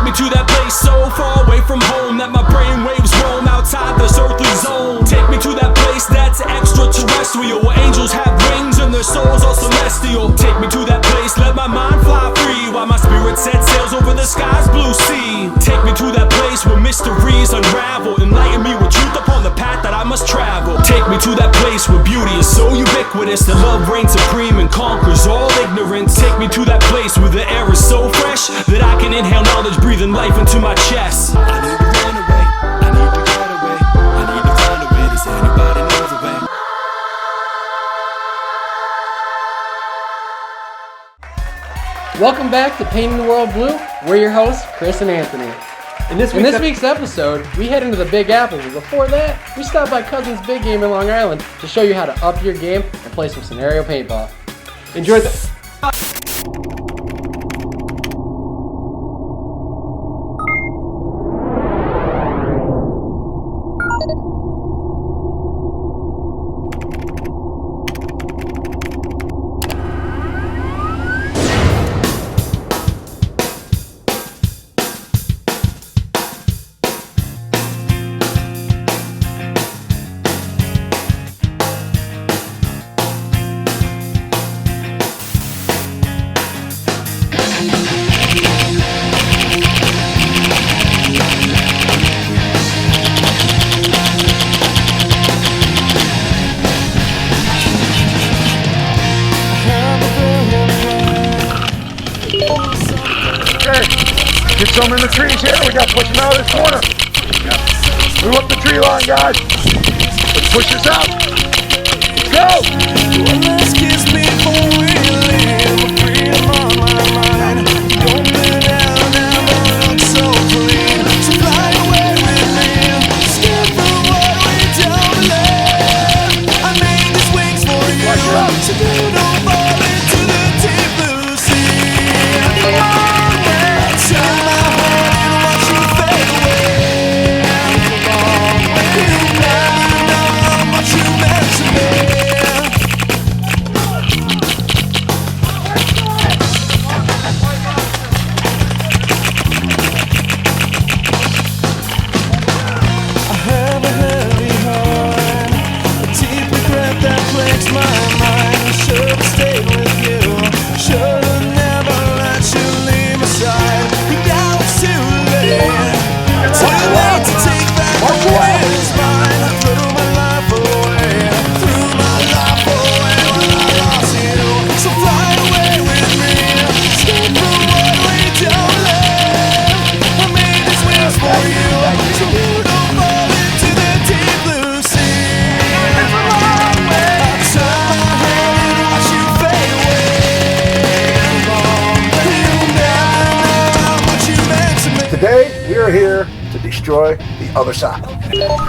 me to that place so far away from home that my brain waves roam outside this earthly zone. Take me to that place that's extraterrestrial, where angels have wings and their souls are celestial. Take me to that place, let my mind fly free while my spirit sets sails over the sky's blue sea. Take me to that place where mysteries unravel, enlighten me with truth upon the path that I must travel. Take me to that place where beauty is so ubiquitous that love reigns supreme and conquers all ignorance. Take me to that place where the air is so fresh that I can inhale knowledge, breathing life into my chest. I need to run away, I need to get away, I need to find a way. Does anybody know the way? Welcome back to Painting the World Blue. We're your hosts, Chris and Anthony. In this week's episode, we head into the Big Apple, but before that, we stop by Cousins Big Game in Long Island to show you how to up your game and play some scenario paintball. Enjoy the... Get some in the trees here. We got to push them out of this corner. Move up the tree line, guys. Let's push this out. Let's go. Let's kiss before we live. Freedom on my mind. Don't be down, never look so clean. So fly away with me. Skip through what we don't live. I made these wings for you. So you don't fall into the deep blue sea. Today, we are here to destroy the other side.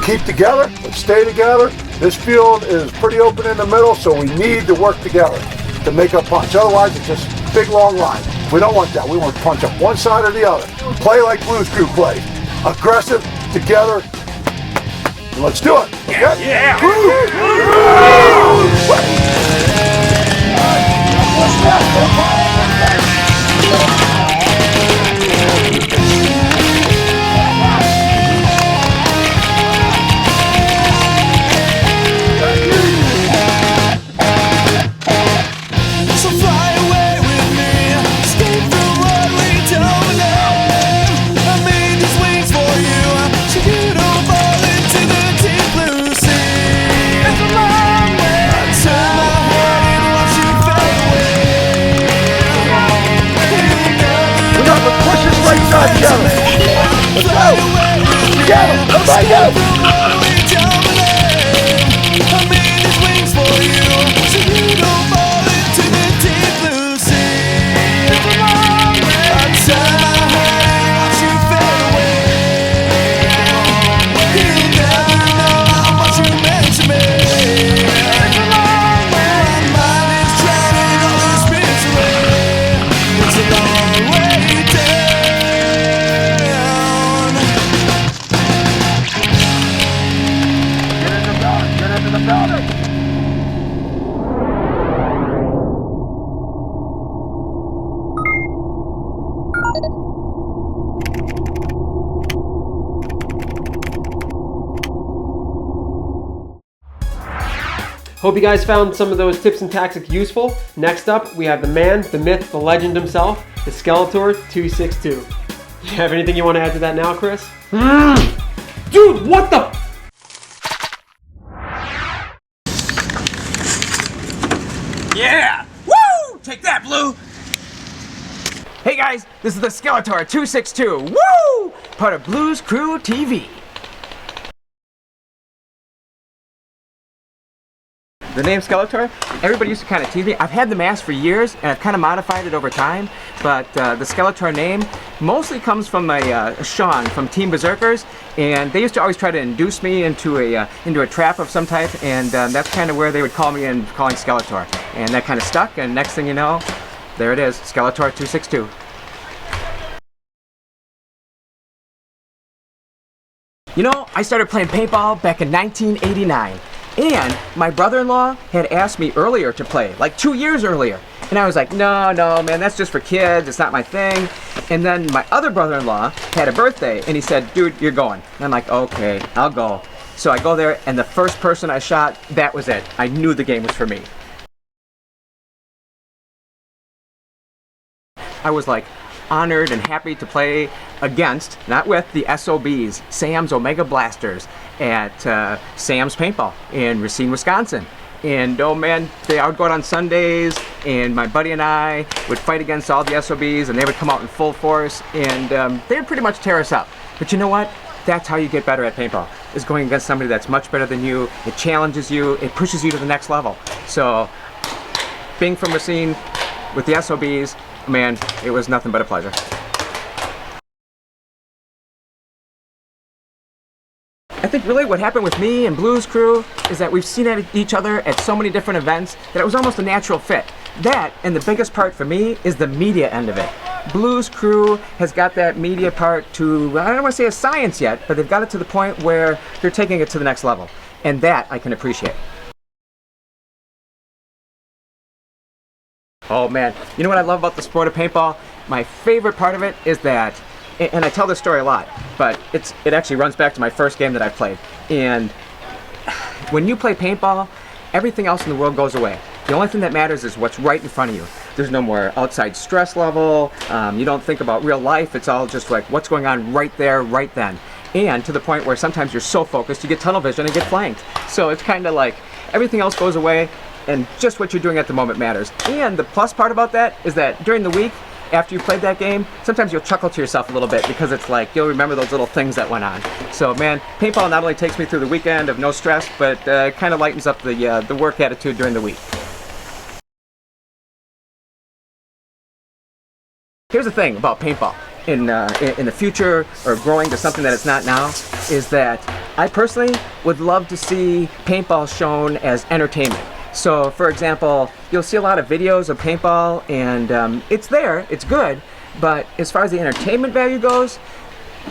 Keep together, let's stay together. This field is pretty open in the middle, so we need to work together to make a punch. Otherwise, it's just a big, long line. We don't want that. We want to punch up one side or the other. Play like Blues Crew plays. Aggressive, together, and let's do it. Okay? Yeah! Let's go! Get him! Everybody get him! I made these wings for you, so you don't fall into the deep blue sea. It's a long way. I turn my head and watch you fade away. You never know how much you meant to me. It's a long way. My mind is drowning all this misery. It's a long way down. Hope you guys found some of those tips and tactics useful. Next up, we have the man, the myth, the legend himself, the Skeletor262. You have anything you want to add to that now, Chris? Dude, what the? Yeah! Woo! Take that, Blue! Hey guys, this is the Skeletor262. Woo! Part of Blue's Crew TV. The name Skeletor, everybody used to kind of tease me. I've had the mask for years and I've kind of modified it over time, but the Skeletor name mostly comes from Sean from Team Berserkers, and they used to always try to induce me into a trap of some type, and that's kind of where they would call me and calling Skeletor. And that kind of stuck, and next thing you know, there it is, Skeletor262. You know, I started playing paintball back in 1989. And my brother-in-law had asked me earlier to play, like 2 years earlier. And I was like, no, man, that's just for kids, it's not my thing. And then my other brother-in-law had a birthday, and he said, dude, you're going. And I'm like, okay, I'll go. So I go there, and the first person I shot, that was it. I knew the game was for me. I was like honored and happy to play against, not with, the SOBs, Sam's Omega Blasters, at Sam's Paintball in Racine, Wisconsin. And oh man, I would go out on Sundays, and my buddy and I would fight against all the SOBs, and they would come out in full force, and they would pretty much tear us up. But you know what? That's how you get better at paintball, is going against somebody that's much better than you. It challenges you, it pushes you to the next level. So being from Racine with the SOBs, man, it was nothing but a pleasure. I think really what happened with me and Blue's Crew is that we've seen each other at so many different events that it was almost a natural fit. That, and the biggest part for me, is the media end of it. Blue's Crew has got that media part to, I don't want to say a science yet, but they've got it to the point where they're taking it to the next level. And that I can appreciate. Oh man, you know what I love about the sport of paintball? My favorite part of it is that, and I tell this story a lot, but it actually runs back to my first game that I played. And when you play paintball, everything else in the world goes away. The only thing that matters is what's right in front of you. There's no more outside stress level, you don't think about real life, it's all just like what's going on right there, right then. And to the point where sometimes you're so focused, you get tunnel vision and get flanked. So it's kind of like everything else goes away, and just what you're doing at the moment matters. And the plus part about that is that during the week, after you played that game, sometimes you'll chuckle to yourself a little bit because it's like you'll remember those little things that went on. So man, paintball not only takes me through the weekend of no stress, but kind of lightens up the work attitude during the week. Here's the thing about paintball in the future, or growing to something that it's not now, is that I personally would love to see paintball shown as entertainment. So, for example, you'll see a lot of videos of paintball, and it's there, it's good, but as far as the entertainment value goes,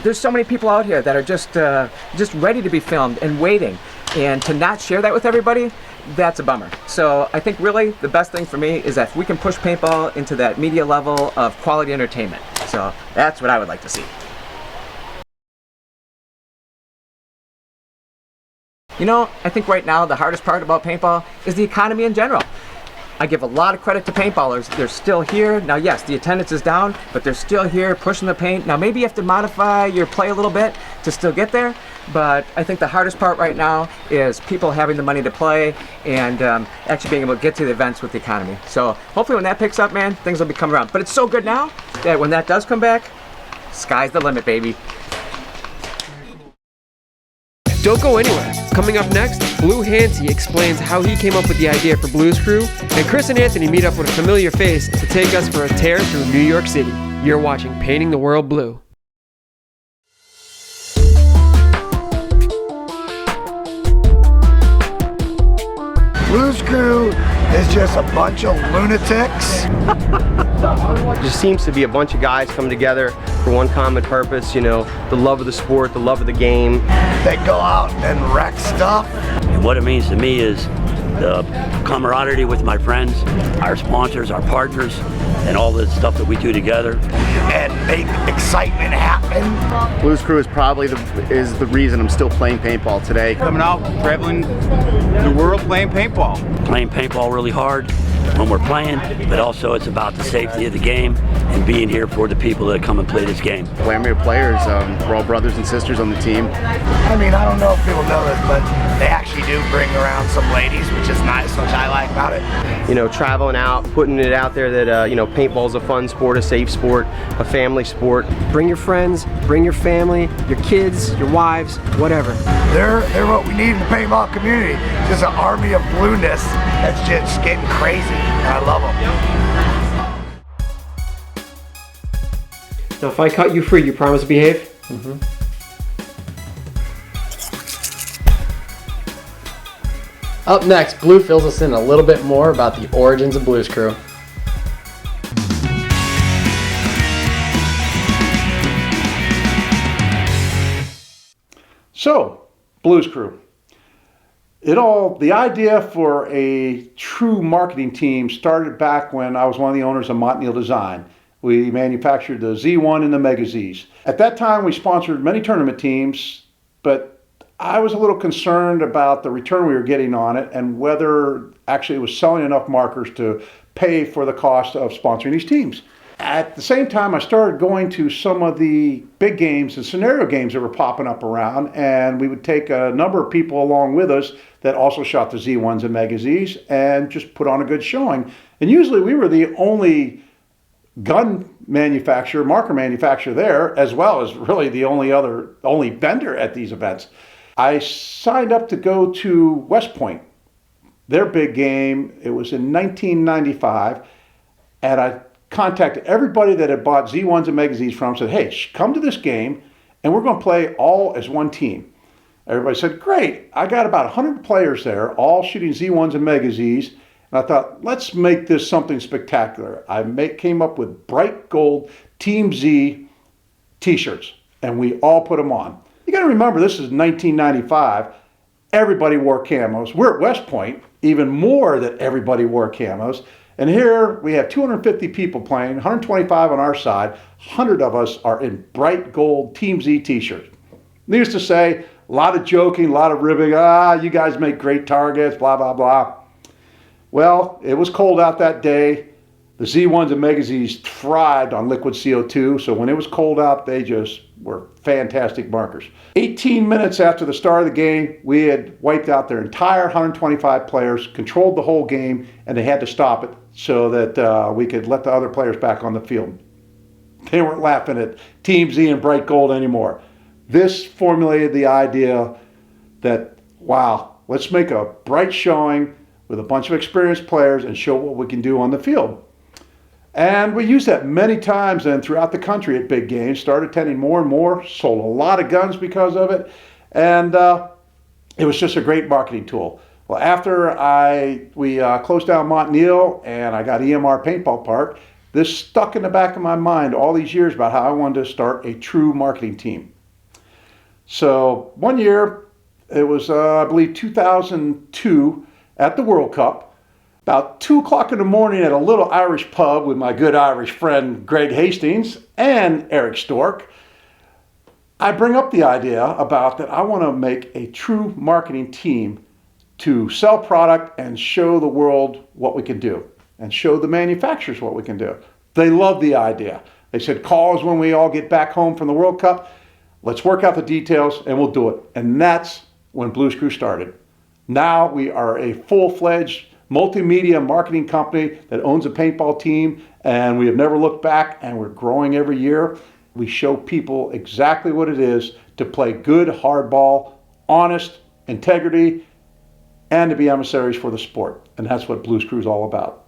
there's so many people out here that are just ready to be filmed and waiting, and to not share that with everybody, that's a bummer. So I think really the best thing for me is that if we can push paintball into that media level of quality entertainment. So that's what I would like to see. You know, I think right now the hardest part about paintball is the economy in general. I give a lot of credit to paintballers. They're still here. Now yes, the attendance is down, but they're still here pushing the paint. Now maybe you have to modify your play a little bit to still get there, but I think the hardest part right now is people having the money to play and actually being able to get to the events with the economy. So hopefully when that picks up, man, things will be coming around. But it's so good now that when that does come back, sky's the limit, baby. Don't go anywhere. Coming up next, Blue Hanse explains how he came up with the idea for Blue's Crew, and Chris and Anthony meet up with a familiar face to take us for a tear through New York City. You're watching Painting the World Blue. Blue's Crew is just a bunch of lunatics. It just seems to be a bunch of guys coming together for one common purpose, you know, the love of the sport, the love of the game. They go out and wreck stuff. And what it means to me is the camaraderie with my friends, our sponsors, our partners, and all the stuff that we do together. And make excitement happen. Blues Crew is probably the reason I'm still playing paintball today. Coming out, traveling the world playing paintball. Playing paintball really hard when we're playing, but also it's about the safety of the game and being here for the people that come and play this game. Family of players, we're all brothers and sisters on the team. I mean, I don't know if people know this, but they actually do bring around some ladies, which is nice, which I like about it. You know, traveling out, putting it out there that, you know, paintball's a fun sport, a safe sport, a family sport. Bring your friends, bring your family, your kids, your wives, whatever. They're what we need in the paintball community. Just an army of blueness that's just getting crazy, and I love them. Now, if I cut you free, you promise to behave? Up next, Blue fills us in a little bit more about the origins of Blues Crew. So, Blues Crew. The idea for a true marketing team started back when I was one of the owners of Montneal Design. We manufactured the Z1 and the Mega Zs. At that time, we sponsored many tournament teams, but I was a little concerned about the return we were getting on it and whether actually it was selling enough markers to pay for the cost of sponsoring these teams. At the same time, I started going to some of the big games and scenario games that were popping up around, and we would take a number of people along with us that also shot the Z1s and Mega Zs and just put on a good showing. And usually we were the only gun manufacturer, marker manufacturer there, as well as really the only vendor at these events. I signed up to go to West Point, their big game. It was in 1995, and I contacted everybody that had bought Z1s and Mega Zs from them, said, hey, come to this game, and we're going to play all as one team. Everybody said, great. I got about 100 players there, all shooting Z1s and Mega Zs, and I thought, let's make this something spectacular. I came up with bright gold Team Z t-shirts, and we all put them on. You got to remember, this is 1995. Everybody wore camos. We're at West Point, even more that everybody wore camos. And here we have 250 people playing, 125 on our side. 100 of us are in bright gold Team Z t-shirts. Needless to say, a lot of joking, a lot of ribbing. You guys make great targets, blah, blah, blah. Well, it was cold out that day. The Z1s and Mega Zs thrived on liquid CO2, so when it was cold out, they just were fantastic markers. 18 minutes after the start of the game, we had wiped out their entire 125 players, controlled the whole game, and they had to stop it so that we could let the other players back on the field. They weren't laughing at Team Z and bright gold anymore. This formulated the idea that, wow, let's make a bright showing with a bunch of experienced players and show what we can do on the field. And we used that many times then throughout the country at big games, started attending more and more, sold a lot of guns because of it, and it was just a great marketing tool. Well, after we closed down Montneal and I got EMR Paintball Park, this stuck in the back of my mind all these years about how I wanted to start a true marketing team. So one year, it was I believe 2002 at the World Cup, about 2 o'clock in the morning at a little Irish pub with my good Irish friend Greg Hastings and Eric Stork, I bring up the idea about that I want to make a true marketing team to sell product and show the world what we can do and show the manufacturers what we can do. They love the idea. They said, call us when we all get back home from the World Cup. Let's work out the details and we'll do it. And that's when Blues Crew started. Now we are a full-fledged multimedia marketing company that owns a paintball team, and we have never looked back, and we're growing every year. We show people exactly what it is to play good hardball, honest, integrity, and to be emissaries for the sport. And that's what Blues Crew is all about.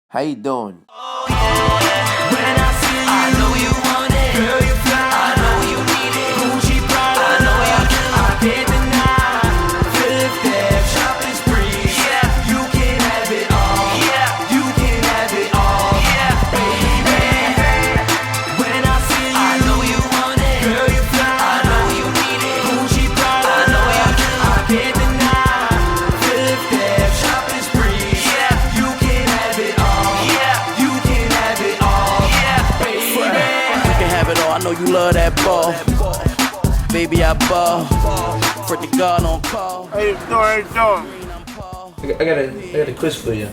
How you doing? When I love that ball. Baby, I ball. For the God on call. How you doing? I got a quiz for you.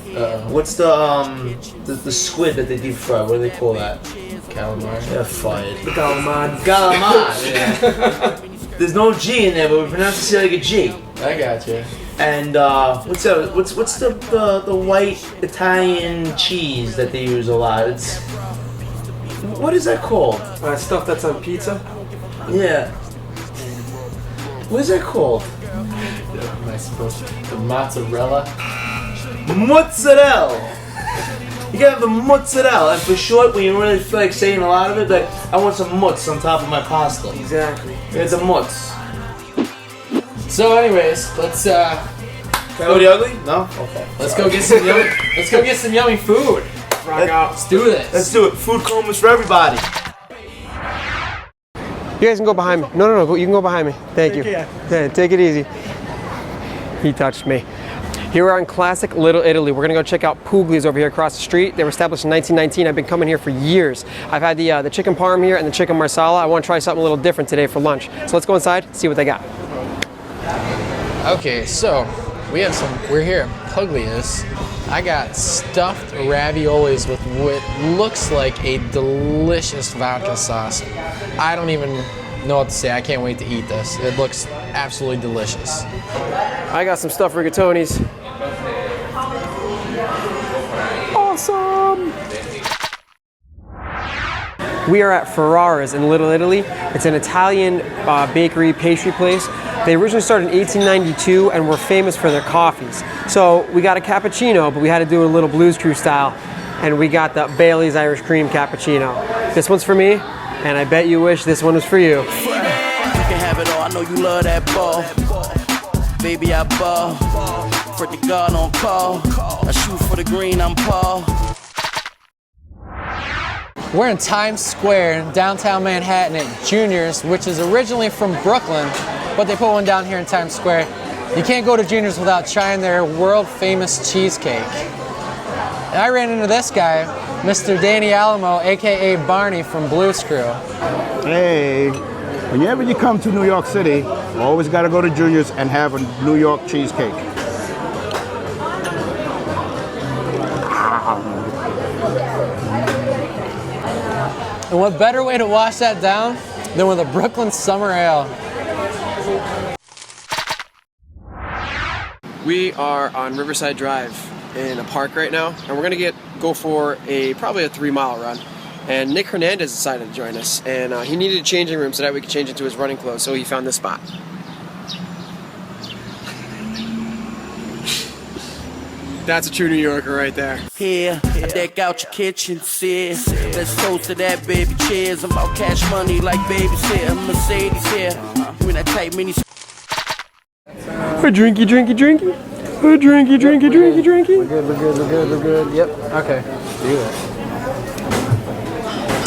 What's the squid that they deep fry? What do they call that? Calamari. Yeah, fired. Calamari. Yeah. There's no G in there, but we pronounce it like a G. I got you. And what's the white Italian cheese that they use a lot? It's what is that called? Stuff that's on pizza? Yeah. What is that called? Am I supposed to? The mozzarella? Mozzarella! You gotta have the mozzarella, and for short, when you really feel like saying a lot of it, like, I want some mozz on top of my pasta. Exactly. It's a mozz. So anyways, let's Can I go the ugly? No? Okay. let's go get some yummy food. Let's do this. Let's do it. Food comas for everybody. You guys can go behind me. No, you can go behind me. Thank you. Yeah, take it easy. He touched me. Here we're in classic Little Italy. We're gonna go check out Pugli's over here across the street. They were established in 1919. I've been coming here for years. I've had the chicken parm here and the chicken marsala. I want to try something a little different today for lunch. So let's go inside, see what they got. Okay, so we're here at Pugli's. I got stuffed raviolis with what looks like a delicious vodka sauce. I don't even know what to say. I can't wait to eat this. It looks absolutely delicious. I got some stuffed rigatonis. Awesome! We are at Ferrara's in Little Italy. It's an Italian bakery pastry place. They originally started in 1892 and were famous for their coffees. So we got a cappuccino, but we had to do it a little Blues Crew style. And we got the Bailey's Irish Cream cappuccino. This one's for me, and I bet you wish this one was for you. You can have it all. I know you love that ball. Baby, I ball. For the God on call. I shoot for the green, I'm Paul. We're in Times Square in downtown Manhattan at Junior's, which is originally from Brooklyn, but they put one down here in Times Square. You can't go to Junior's without trying their world famous cheesecake. And I ran into this guy, Mr. Danny Alamo, aka Barney from Blues Crew. Hey, whenever you come to New York City, you always got to go to Junior's and have a New York cheesecake. And what better way to wash that down than with a Brooklyn Summer Ale? We are on Riverside Drive in a park right now, and we're gonna go for probably a 3-mile run. And Nick Hernandez decided to join us, and he needed a changing room so that we could change into his running clothes, so he found this spot. That's a true New Yorker right there. Here, deck out your kitchen, sis. Let's toast to that, baby. Cheers. I'm about cash money like babysitter. Mercedes here. You in that tight mini. A drinky, drinky, drinky. A drinky, drinky, drinky, drinky. We're good. Yep. Okay. Do it.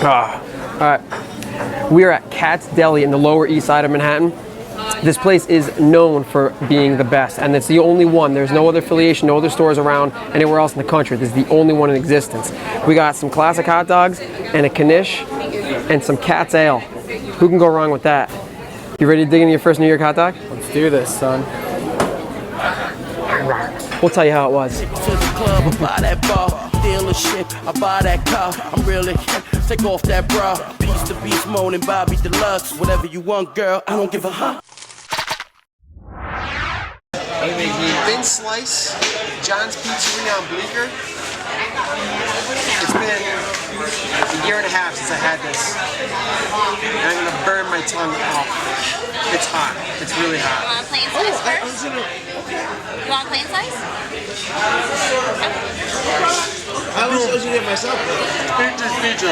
All right. We are at Cat's Deli in the Lower East Side of Manhattan. This place is known for being the best, and it's the only one. There's no other affiliation, no other stores around anywhere else in the country. This is the only one in existence. We got some classic hot dogs and a knish and some Cat's Ale. Who can go wrong with that? You ready to dig into your first New York hot dog? Let's do this, son. We'll tell you how it was. To the club, I buy that bar. Deal of shit, I buy that car. I'm really take off that bra. Piece to beast, moaning Bobby Deluxe. Whatever you want, girl, I don't give a huh. Thin slice, John's Pizzeria on Bleecker. It's been a year and a half since I had this. And I'm gonna burn my tongue off. It's hot. It's really hot. You want plain slice first? You want plain slice? I was supposed to get myself pizza.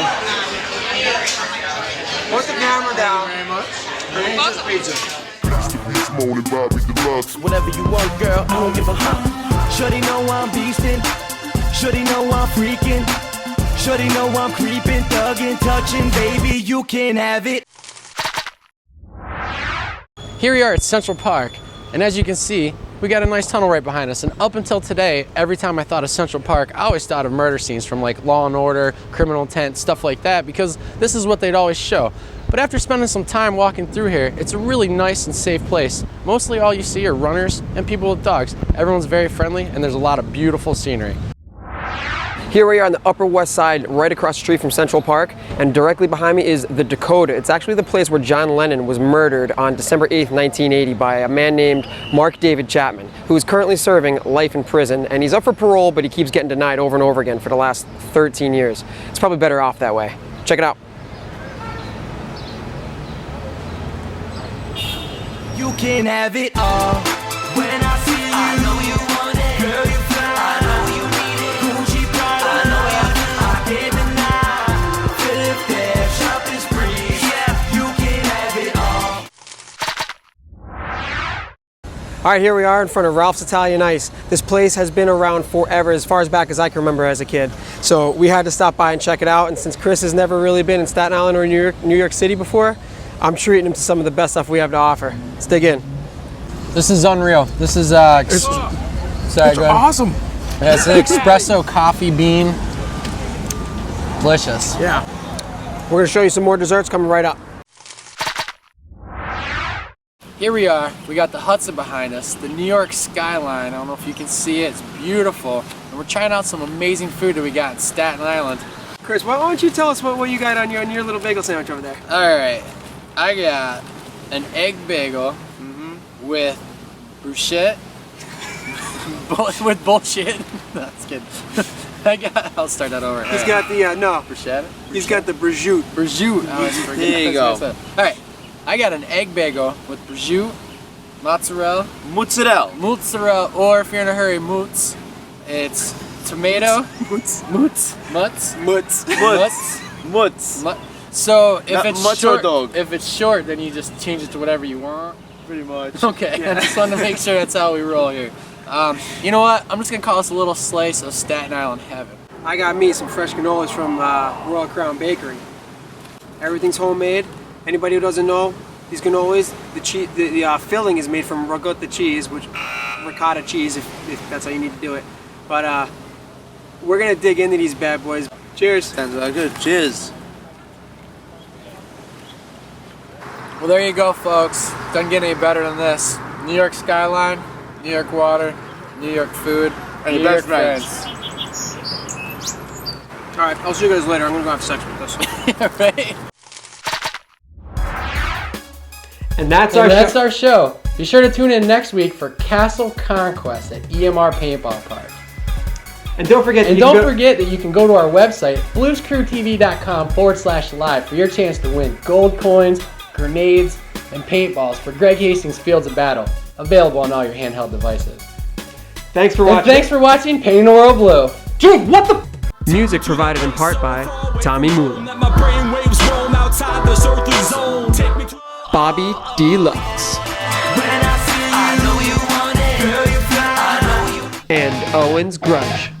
Put the camera down. Pizza's pizza. Whatever you want, girl, I don't give a huh. Shorty know I'm beastin'. Shorty know I'm freaking. Shorty know I'm creeping, thugging, touching, baby, you can have it. Here we are at Central Park, and as you can see, we got a nice tunnel right behind us. And up until today, every time I thought of Central Park, I always thought of murder scenes from like Law and Order, Criminal Intent, stuff like that, because this is what they'd always show. But after spending some time walking through here, it's a really nice and safe place. Mostly all you see are runners and people with dogs. Everyone's very friendly, and there's a lot of beautiful scenery. Here we are on the Upper West Side, right across the street from Central Park, and directly behind me is the Dakota. It's actually the place where John Lennon was murdered on December 8th, 1980 by a man named Mark David Chapman, who is currently serving life in prison, and he's up for parole, but he keeps getting denied over and over again for the last 13 years. It's probably better off that way. Check it out. You can have it all. When I see you, I know you want it. Girl, you fly, I know you need it. Gucci Prada, I know you do. I can't deny. Philip there, shopping spree. Yeah, you can have it all. All right, here we are in front of Ralph's Italian Ice. This place has been around forever, as far as back as I can remember as a kid. So we had to stop by and check it out. And since Chris has never really been in Staten Island or New York City before, I'm treating him to some of the best stuff we have to offer. Let's dig in. This is unreal. This is It's awesome. Yeah, it's an espresso coffee bean. Delicious. Yeah. We're gonna show you some more desserts coming right up. Here we are. We got the Hudson behind us, the New York skyline. I don't know if you can see it. It's beautiful. And we're trying out some amazing food that we got in Staten Island. Chris, why don't you tell us what you got on your little bagel sandwich over there? All right. I got an egg bagel with bruschetta, with bullshit. No, that's good. I'll start that over. He's got the, bruschetta? He's got the prosciutto. Prosciutto. There you go. All right. I got an egg bagel with prosciutto, mozzarella, or if you're in a hurry, mozz. It's tomato, mutz. So if it's short, then you just change it to whatever you want. Pretty much. Okay, yeah. I just wanted to make sure that's how we roll here. You know what? I'm just gonna call this a little slice of Staten Island heaven. I got me some fresh cannolis from Royal Crown Bakery. Everything's homemade. Anybody who doesn't know, these cannolis, the filling is made from ricotta cheese, ricotta cheese, if that's how you need to do it. But we're gonna dig into these bad boys. Cheers. Sounds good. Cheers. Well, there you go, folks. Doesn't get any better than this. New York skyline, New York water, New York food, and New York friends. All right, I'll see you guys later. I'm gonna go have sex with this. Right? And that's our show. Be sure to tune in next week for Castle Conquest at EMR Paintball Park. And don't forget that you can go to our website, bluescrewtv.com/live for your chance to win gold coins, grenades, and paintballs for Greg Hastings Fields of Battle. Available on all your handheld devices. Thanks for watching Painting the World Blue. Dude, what the? Music provided in part by Tommy Moon. Bobby Deluxe. And Owens Grudge.